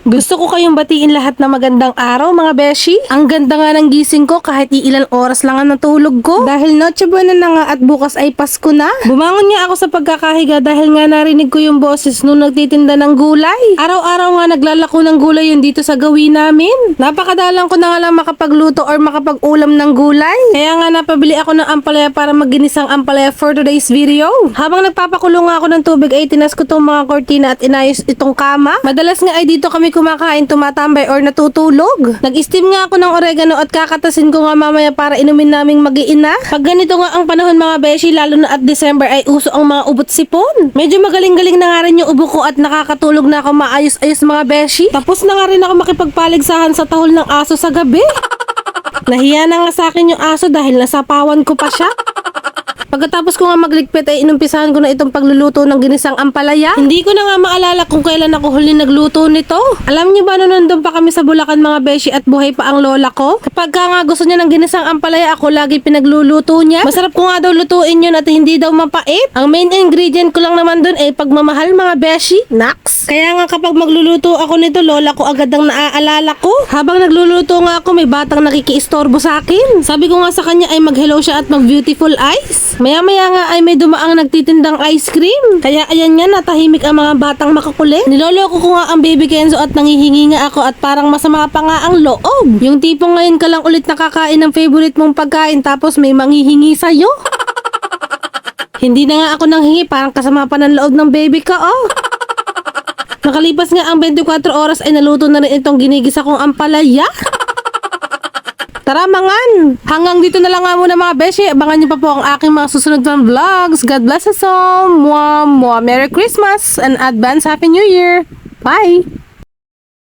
Gusto ko kayong batiin lahat na magandang araw mga beshi. Ang ganda nga ng gising ko kahit iilan oras lang ang natulog ko. Dahil Noche Buena na nga at bukas ay Pasko na. Bumangon nga ako sa pagkakahiga dahil nga narinig ko yung boses nung nagtitinda ng gulay. Araw-araw nga naglalako ng gulay yun dito sa gawin namin. Napakadalang ko na nga lang makapagluto or makapag-ulam ng gulay. Kaya nga napabili ako ng ampalaya para maginisang ampalaya for today's video. Habang nagpapakulong nga ako ng tubig ay tinas ko tong mga kortina at inayos itong kama. Madalas nga ay dito kami kumakain, tumatambay or natutulog. Nag-steam nga ako ng oregano at kakatasin ko nga mamaya para inumin naming mag-iina. Pag ganito nga ang panahon mga beshi, lalo na at December ay uso ang mga ubot sipon. Medyo magaling-galing na nga rin yung ubo ko at nakakatulog na ako maayos-ayos mga beshi. Tapos na nga rin ako makipagpaligsahan sa tahol ng aso sa gabi. Nahiya na nga sa akin yung aso dahil nasapawan ko pa siya. Pagkatapos ko nga magligpit ay inumpisahan ko na itong pagluluto ng ginisang ampalaya. Hindi ko na nga maalala kung kailan ako huli nagluto nito. Alam niyo ba noon nandun pa kami sa Bulacan mga beshi at buhay pa ang lola ko? Kapag nga gusto niya ng ginisang ampalaya ako lagi pinagluluto niya. Masarap ko nga daw lutuin yun at hindi daw mapait. Ang main ingredient ko lang naman dun ay pagmamahal mga beshi. Naks! Kaya nga kapag magluluto ako nito lola ko agad ang naaalala ko. Habang nagluluto nga ako may batang nakikiistorbo sa akin. Sabi ko nga sa kanya ay mag-hello siya at mag-beautiful eyes. Maya-maya nga ay may dumaang nagtitindang ice cream. Kaya ayan nga natahimik ang mga batang makakulit. Niloloko ko nga ang baby Kenzo at nangihingi nga ako at parang masama pa nga ang loob. Yung tipong ngayon ka lang ulit nakakain ng favorite mong pagkain tapos may manghihingi sa'yo. Hindi na nga ako nanghingi, parang kasama pa ng loob ng baby ka oh. Nakalipas nga ang 24 oras ay naluto na rin itong ginigisa kong ampalaya. Tara mangan! Hanggang dito na lang nga muna mga beshi. Abangan niyo pa po ang aking mga susunod na vlogs. God bless us all. Mwah, mwah. Merry Christmas and advance Happy New Year. Bye!